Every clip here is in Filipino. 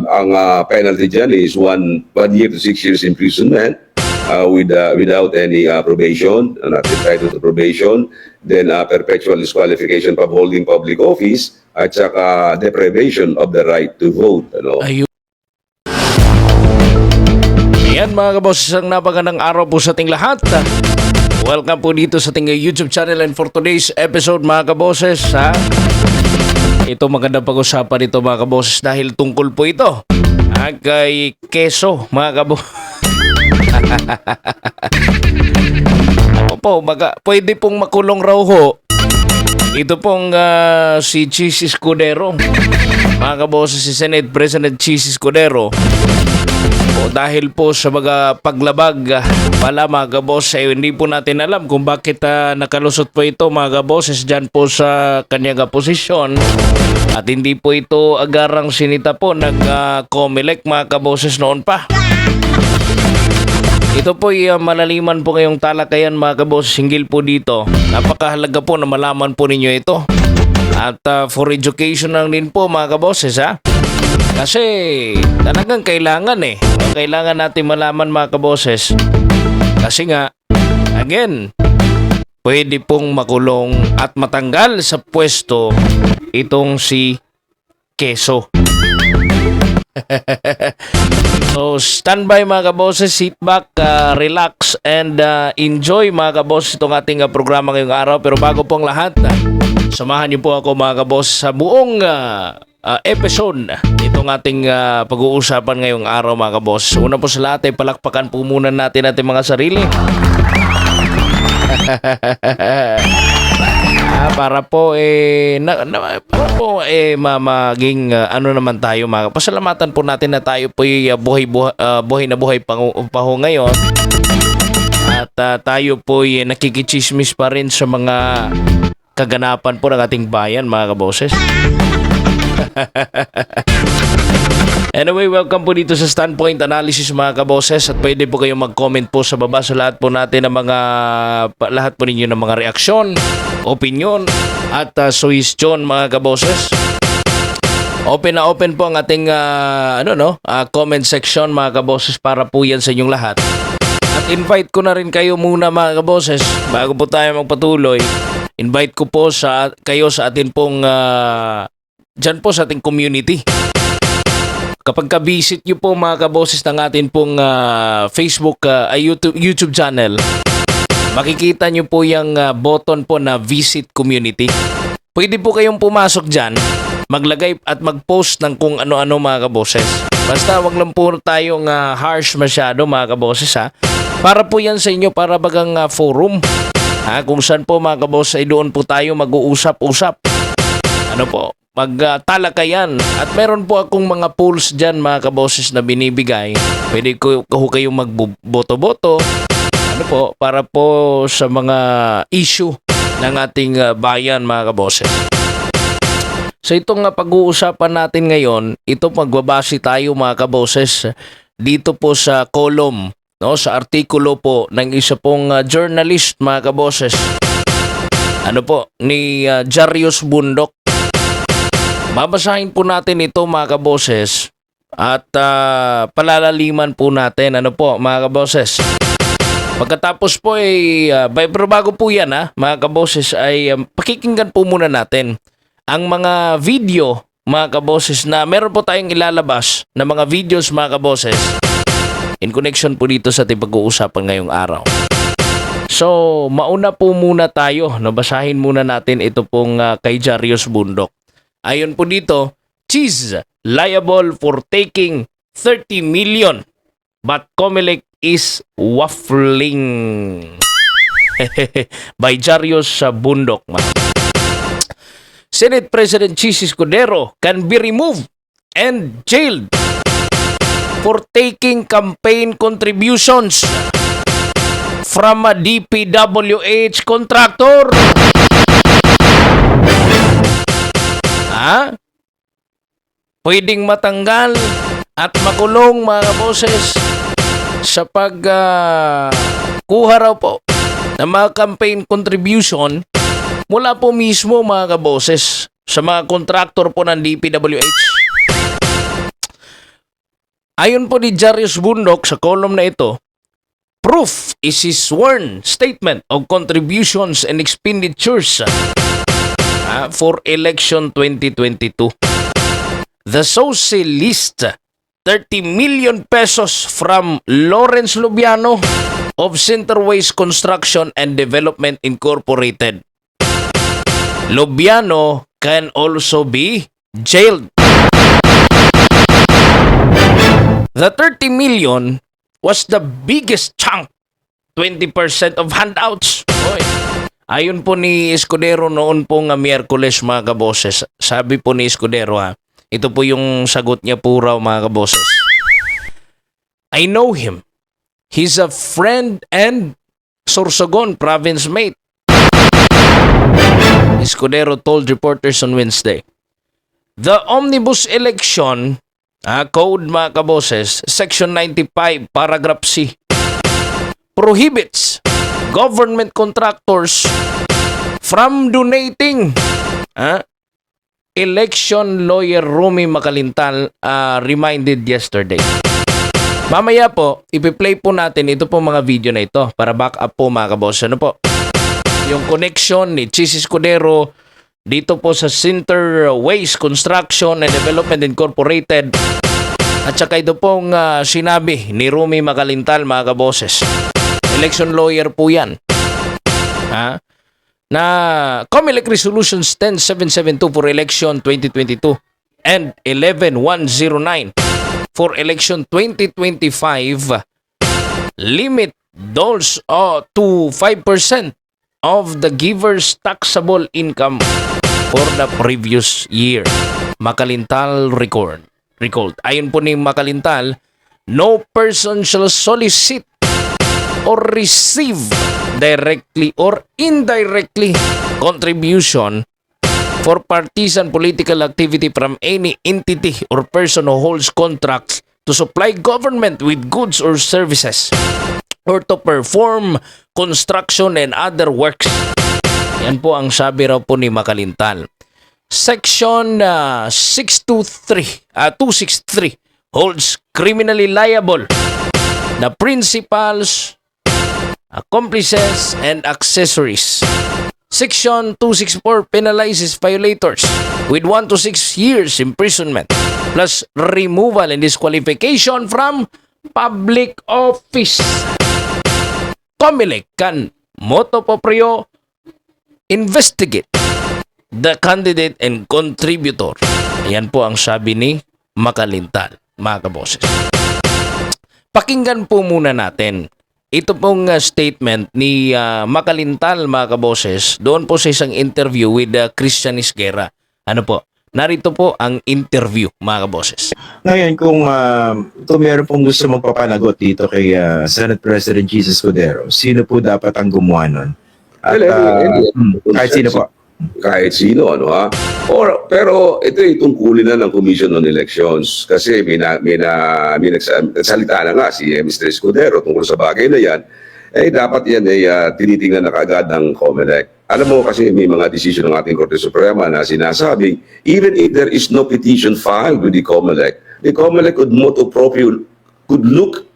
Ang penalty dyan is 1 year to 6 years imprisonment without any probation, not entitled to probation, then perpetual disqualification from holding public office, at saka deprivation of the right to vote. Ano? Ayun. Ayan mga kaboses, ang napagandang araw po sa ating lahat. Welcome po dito sa ating YouTube channel, and for today's episode mga kaboses, ito magandang pag-usapan ito mga kaboses dahil tungkol po ito kay keso mga kaboses. Opo, pwede pong makulong raw ho. Ito pong si Chis Escudero mga kaboses, si Senate President Chis Escudero. Dahil po sa mga paglabag pala mga kaboses, hindi po natin alam kung bakit nakalusot po ito mga kaboses dyan po sa kanyang posisyon, at hindi po ito agarang sinita po ng COMELEC mga kaboses noon pa. Ito po malaliman po ngayong talakayan mga kaboses hinggil po dito. Napakahalaga po na malaman po ninyo ito, at for education lang din po mga kaboses kasi talagang kailangan kailangan natin malaman mga kaboses. Kasi nga, again, pwede pong makulong at matanggal sa pwesto itong si Keso. So, standby mga kaboses, sit back, relax, and enjoy mga kaboses itong ating programa ngayong araw. Pero bago pong lahat, samahan niyo po ako mga kaboses sa buong episode itong ating pag-uusapan ngayong araw mga kaboses. Una po sa lahat ay palakpakan po muna natin ating mga sarili. Para po maging ano naman tayo mga pasalamatan po natin na tayo po buhay na buhay pa ho ngayon, at tayo po nakikichismis pa rin sa mga kaganapan po ng ating bayan mga kaboses. Anyway, welcome po dito sa Standpoint Analysis mga kaboses, at pwede po kayong mag-comment po sa baba sa lahat po natin ng lahat po ninyo ng mga reaksyon, opinion, at suggestion mga kaboses. Open na open po ang ating comment section mga kaboses para po yan sa inyong lahat. At invite ko na rin kayo muna mga kaboses bago po tayo magpatuloy. Invite ko po kayo sa atin pong dyan po sa ating community. Kapag ka-visit nyo po mga kaboses ng atin pong Facebook YouTube channel, makikita nyo po yung button po na Visit Community. Pwede po kayong pumasok dyan, maglagay at mag-post ng kung ano-ano mga kaboses. Basta wag lang po tayong harsh masyado mga kaboses Para po yan sa inyo, para bagang forum. Kung saan po mga kaboses ay doon po tayo mag-uusap-usap. Magtalakayan. At meron po akong mga polls dyan mga kaboses na binibigay. Pwede ko kayong magboto-boto. Para po sa mga issue ng ating bayan mga kaboses. So itong pag-uusapan natin ngayon, ito magbabase tayo mga kaboses dito po sa column, sa artikulo po ng isa pong journalist mga kaboses. Ni Jarius Bundok. Babasahin po natin ito mga kaboses at palalaliman po natin mga kaboses. Pagkatapos po pero bago po yan mga kaboses ay pakikinggan po muna natin ang mga video mga kaboses na meron po tayong ilalabas na mga videos mga kaboses in connection po dito sa ating pag-uusapan ngayong araw. So mauna po muna tayo, basahin muna natin ito pong kay Jarius Bundok. Ayon po dito, Chis liable for taking 30 million but COMELEC is waffling. By Jarius Bundok. Senate President Chis Escudero can be removed and jailed for taking campaign contributions from a DPWH contractor. Pwedeng matanggal at makulong mga boses sa kuha raw po ng mga campaign contribution mula po mismo mga kaboses sa mga kontraktor po ng DPWH. Ayon po ni Jarius Bundok sa column na ito, proof is his sworn statement of contributions and expenditures for election 2022. The socialist 30 million pesos from Lawrence Lubiano of Centerways Construction and Development Incorporated. Lubiano can also be jailed. The 30 million was the biggest chunk, 20% of handouts. Oy. Ayon po ni Escudero noon pong Miyerkules, mga kaboses. Sabi po ni Escudero, ito po yung sagot niya po raw, mga kaboses. I know him. He's a friend and Sorsogon province mate. Escudero told reporters on Wednesday. The omnibus election code, mga kaboses, section 95 paragraph C, prohibits government contractors from donating. Election lawyer Rumi Makalintal reminded yesterday. Mamaya po, ipi-play po natin ito po mga video na ito para back up po, mga kaboses. Ano po? Yung connection ni Chis Escudero dito po sa Centerways Construction and Development Incorporated. At saka ito pong sinabi ni Rumi Makalintal, mga kaboses. Election lawyer po yan. Na COMELEC Resolutions 10772 for election 2022 and 11109 for election 2025 limit those to 5% of the giver's taxable income for the previous year. Makalintal recalled. Ayon po ni Makalintal, no person shall solicit or receive directly or indirectly contribution for partisan political activity from any entity or person who holds contracts to supply government with goods or services or to perform construction and other works. Yan po ang sabi raw po ni Makalintal. Section 263 holds criminally liable the principals, accomplices, and accessories. Section 264 penalizes violators with 1 to 6 years imprisonment plus removal and disqualification from public office. COMELEC can motu proprio investigate the candidate and contributor. Ayan po ang sabi ni Makalintal, mga kaboses. Pakinggan po muna natin ito pong statement ni Makalintal, mga kaboses, doon po sa isang interview with Christian Isguera. Ano po? Narito po ang interview, mga kaboses. Ngayon, kung meron pong gusto magpapanagot dito kay Senate President Jesus Escudero, sino po dapat ang gumawa nun? At, kahit sino po. Kahit sino, ano ha? Pero ito ay tungkulin na ng Commission on Elections kasi may nagsalita na nga si Mr. Escudero tungkol sa bagay na yan. Dapat yan ay tinitingnan na kaagad ng COMELEC. Alam mo kasi may mga decision ng ating Korte Suprema na sinasabing even if there is no petition filed with the COMELEC could motu proprio could look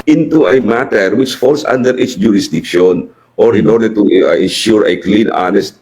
into a matter which falls under its jurisdiction or in order to ensure a clean, honest,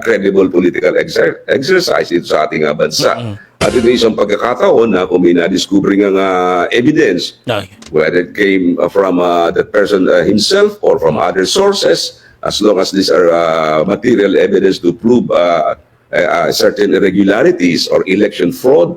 credible political exercise ito sa ating bansa. At ito isang pagkakataon na kung may na-discover ng evidence, whether it came from that person himself or from other sources, as long as these are material evidence to prove certain irregularities or election fraud,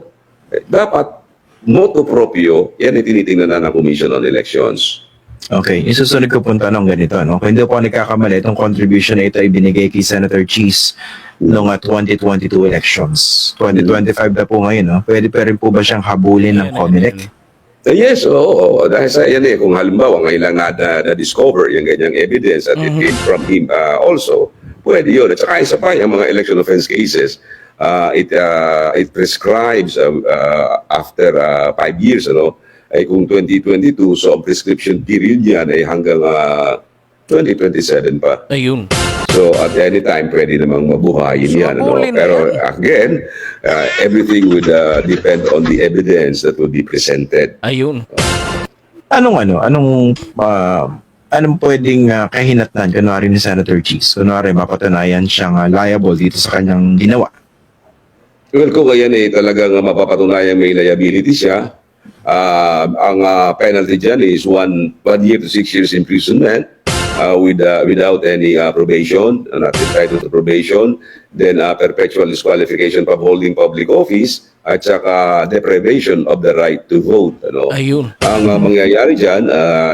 dapat motu proprio, yan ay tinitingnan na ng Commission on Elections. Okay, isusunod ko pong tanong ganito, no? Kung hindi po nagkakamali, itong contribution na ito ay binigay kay Senator Cheese noong 2022 elections. 2025 na po ngayon, no? Pwede pa rin po ba siyang habulin ng COMELEC? Yes, oo. Dahil sa yan kung halimbawa ngayon lang na-discover yung ganyang evidence at it came from him also, pwede yun. At saka isa pa, yung mga election offense cases, it prescribes after 5 years, ano? Ay kung 2022, so ang prescription period niyan ay hanggang 2027 pa. Ayun. So at any time, pwede namang mabuhayin So, yan. Ano? mabulin na Pero yan. again, everything would depend on the evidence that will be presented. Ayun. Anong pwedeng kahinatnan kunwari ni Senator Cheese? Kunwari mapatunayan siyang liable dito sa kanyang ginawa. Well, kung ayan talagang mapapatunayan may liability siya, ang penalty dyan is 1 year to 6 years imprisonment without any probation, not entitled to probation, then perpetual disqualification from holding public office, at saka deprivation of the right to vote. Ano? Ayun. Ang mangyayari dyan,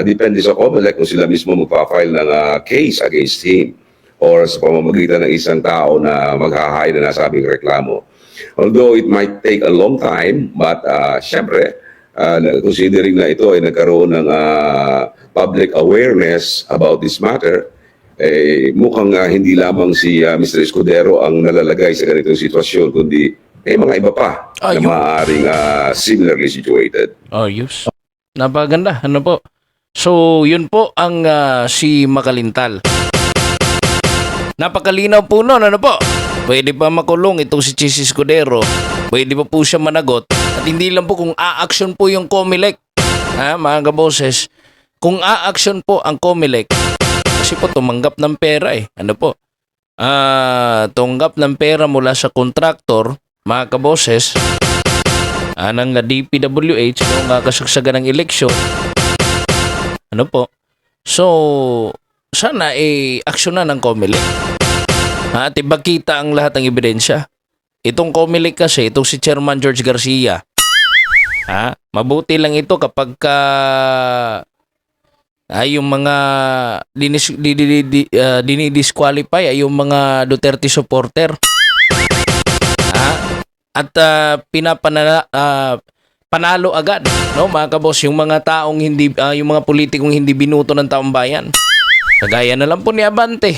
depende sa COMELEC kung sila mismo magpa-file ng case against him or sa pamamagitan ng isang tao na maghahay na nasabing reklamo. Although it might take a long time, but syempre, considering na ito ay nagkaroon ng public awareness about this matter, mukhang hindi lamang si Mr. Escudero ang nalalagay sa ganitong sitwasyon, kundi mga iba pa na Ayun. maaaring similarly situated. Ayos. Napaganda. Ano po? So, yun po ang si Makalintal. Napakalinaw po nun. Ano po? Pwede pa makulong itong si Cheese Escudero. Pwede pa po siya managot. At hindi lang po kung a-action po yung COMELEC. Ha, mga kaboses? Kung a-action po ang COMELEC, kasi po tumanggap ng pera Ano po? Tunggap ng pera mula sa kontraktor, mga kaboses, ng DPWH kung kakasagsagan ng eleksyon. Ano po? So, sana aksyonan ng COMELEC. At ibakita ang lahat ng ebidensya. Itong COMELEC kasi, itong si Chairman George Garcia, mabuti lang ito kapag yung mga dinidisqualify ay yung mga Duterte supporter. At panalo agad, no, mga kabos, yung mga taong hindi yung mga politikong hindi binuto ng taong bayan. Kagaya na lang po ni Abante.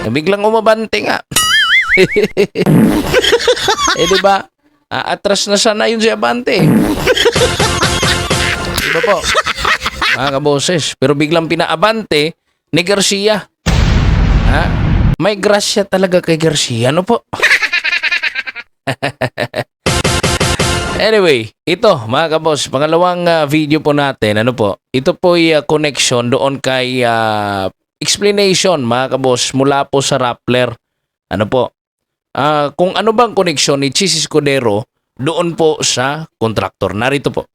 Biglang umabante nga. Di ba? Atras na sana yun si Abante. Di ba po? Mga kaboses, pero biglang pinaabante ni Garcia. May grasya talaga kay Garcia, ano po? Anyway, ito mga kabos, pangalawang video po natin, ano po? Ito po ay connection doon kay explanation, mga kabos, mula po sa Rappler. Ano po? Kung ano bang connection ni Cheese Escudero doon po sa kontraktor. Narito po.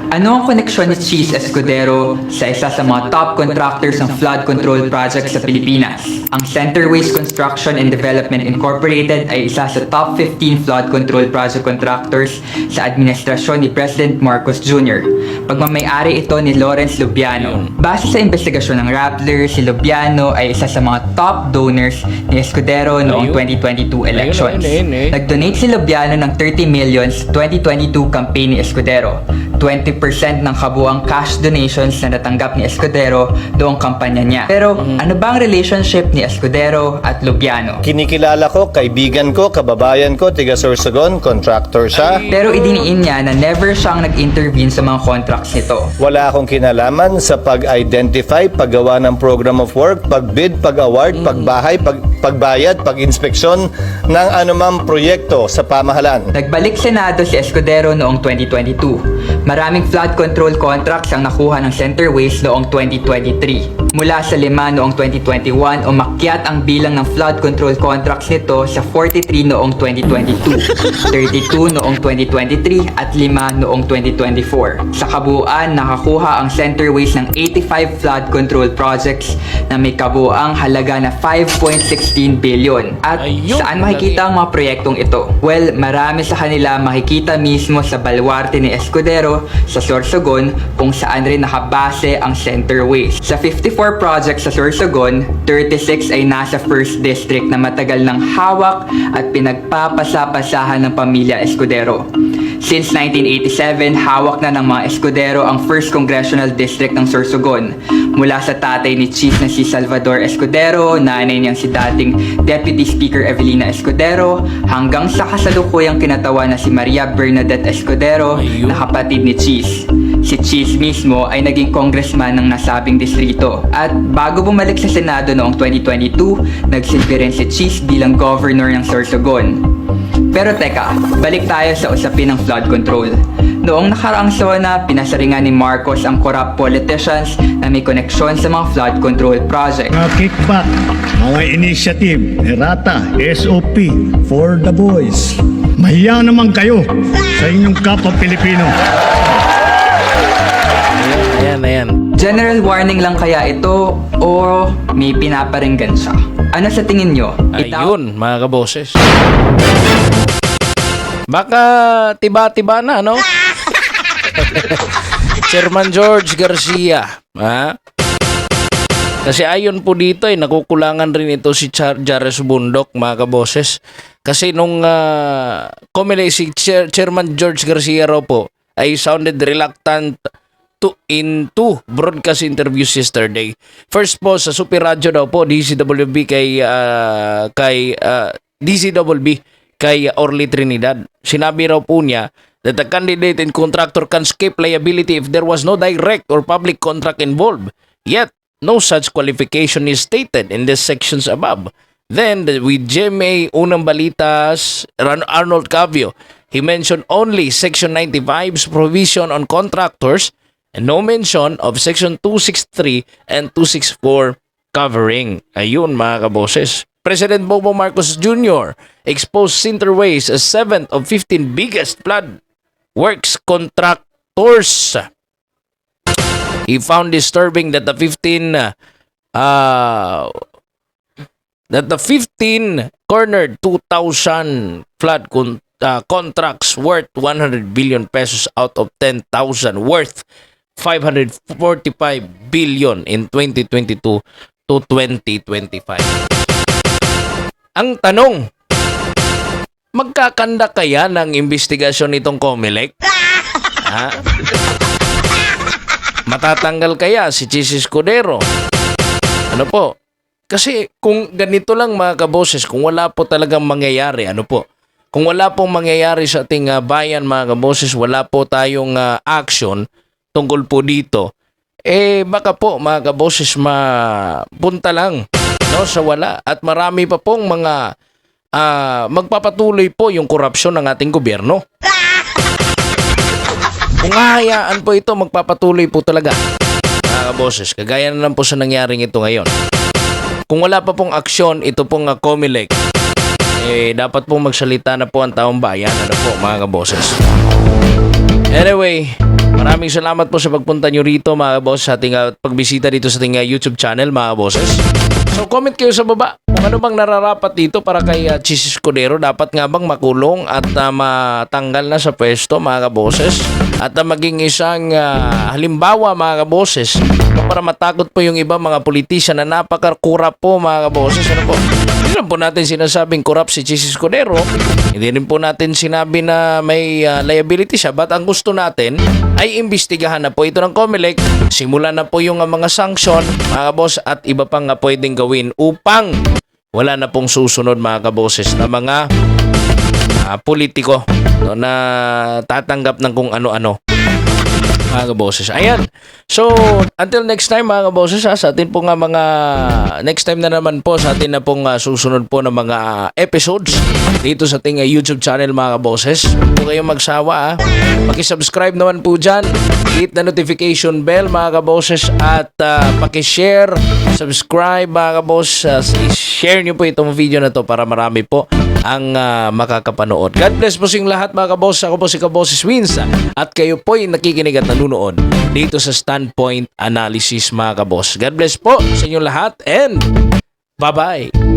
Ano ang koneksyon ni Cheese Escudero sa isa sa mga top contractors ng flood control project sa Pilipinas? Ang Centerways Construction and Development Incorporated ay isa sa top 15 flood control project contractors sa administrasyon ni President Marcos Jr. Pagmamayari ito ni Lawrence Lubiano. Base sa investigasyon ng Rappler, si Lubiano ay isa sa mga top donors ni Escudero noong 2022 elections. Nag-donate si Lubiano ng 30 million sa 2022 campaign ni Escudero. 20% ng kabuang cash donations na natanggap ni Escudero doong kampanya niya. Pero ano ba ang relationship ni Escudero at Lubiano? Kinikilala ko, kaibigan ko, kababayan ko, tiga Sorsogon, contractor siya. Pero idiniin niya na never siyang nag-intervene sa mga contracts nito. Wala akong kinalaman sa pag-identify, paggawa ng program of work, pag-bid, pag-award, pagbahay, pagbayad, pag-inspeksyon ng anumang proyekto sa pamahalaan. Nagbalik Senado si Escudero noong 2022. Maraming flood control contracts ang nakuha ng Centerways noong 2023. Mula sa 5 noong 2021, umakyat ang bilang ng flood control contracts nito sa 43 noong 2022, 32 noong 2023 at 5 noong 2024. Sa kabuuan, nakakuha ang Centerways ng 85 flood control projects na may kabuuang halaga na 5.16 billion. At Ayun, saan makikita ang mga proyektong ito? Well, marami sa kanila makikita mismo sa baluarte ni Escudero sa Sorsogon kung saan rin nakabase ang Centerways. Sa 54 projects sa Sorsogon, 36 ay nasa 1st District na matagal ng hawak at pinagpapasa-pasahan ng pamilya Escudero. Since 1987, hawak na ng mga Escudero ang 1st Congressional District ng Sorsogon. Mula sa tatay ni Chief na si Salvador Escudero, nanay niyang si dating Deputy Speaker Evelina Escudero, hanggang sa kasalukuyang kinatawa na si Maria Bernadette Escudero, Ayun. na kapatid ni Cheese. Si Cheese mismo ay naging congressman ng nasabing distrito. At bago bumalik sa Senado noong 2022, nagsilbi rin si Cheese bilang governor ng Sorsogon. Pero teka, balik tayo sa usapin ng flood control. Noong nakaraang SONA, pinasaringan ni Marcos ang corrupt politicians na may koneksyon sa mga flood control project. Mga kickback, mga initiative, errata, SOP, for the boys. Mahiya naman kayo sa inyong kapwa Pilipino. Ayan. General warning lang kaya ito o may pinaparinggan siya? Ano sa tingin nyo? Ayun, mga kaboses. Baka tiba-tiba na, no? Chairman George Garcia, ha? Kasi ayon po dito, nakukulangan rin ito si Jares Bundok, mga kaboses. Kasi nung si Chairman George Garcia raw po ay sounded reluctant into broadcast interviews yesterday. First po sa Super Radio daw po DCWB kay Orly Trinidad. Sinabi raw po niya that the candidate and contractor can escape liability if there was no direct or public contract involved. Yet no such qualification is stated in the sections above. Then with GMA Unang Balitas Arnold Cavio, he mentioned only Section 95's provision on contractors and no mention of Section 263 and 264 covering. Ayun, mga kaboses. President Bongbong Marcos Jr. exposed Centerways as 7th of 15 biggest flood works contractors. He found disturbing that the 15 cornered 2,000 flood contracts worth 100 billion pesos out of 10,000 worth 545 billion in 2022 to 2025. Ang tanong, magkakanda kaya ng investigasyon nitong COMELEC? Ha? Matatanggal kaya si Cheese Escudero? Ano po? Kasi kung ganito lang, mga kaboses, kung wala po talagang mangyayari, ano po? Kung wala pong mangyayari sa ating bayan, mga kaboses, wala po tayong action tungkol po dito, baka po, mga kaboses, mapunta lang, no, sa wala. At marami pa pong mga magpapatuloy po yung korupsyon ng ating gobyerno. Kung hahayaan po ito, magpapatuloy po talaga, mga kaboses. Kagaya na lang po sa nangyaring ito ngayon. Kung wala pa pong aksyon, ito pong COMELEC, dapat pong magsalita na po ang taong bayan, ano po, mga kaboses. Anyway, maraming salamat po sa pagpunta nyo rito, mga kaboses, sa ating pagbisita dito sa ating YouTube channel, mga kaboses. So comment kayo sa baba kung ano bang nararapat dito para kay Cheese Escudero. Dapat nga bang makulong at matanggal na sa pwesto, mga kaboses? At maging isang halimbawa, mga kaboses, para matakot po yung iba mga politisyan na napaka-kurap po, mga kaboses. Ano po? Hindi rin po natin sinasabing kurap si Cheese Escudero. Hindi rin po natin sinabi na may liability siya. But ang gusto natin ay imbestigahan na po ito ng COMELEC. Simulan na po yung mga sanksyon, mga kabos, at iba pang pwedeng gawin upang wala na pong susunod, mga kaboses, na mga politiko, no, na tatanggap ng kung ano-ano, mga kaboses. Ayan. So, until next time, mga kaboses, sa atin po nga mga next time na naman po sa atin na pong susunod po ng mga episodes dito sa ating YouTube channel, mga kaboses. Huwag po kayong magsawa, Paki-subscribe naman po dyan, hit the notification bell, mga kaboses, at paki-share, subscribe, mga kaboses. I-share nyo po itong video na to para marami po ang makakapanood. God bless po sa inyong lahat, mga kaboses. Ako po si Kaboses Wins at kayo po'y nakikinig at nanunood dito sa Standpoint Analysis, mga kaboses. God bless po sa inyong lahat and bye-bye.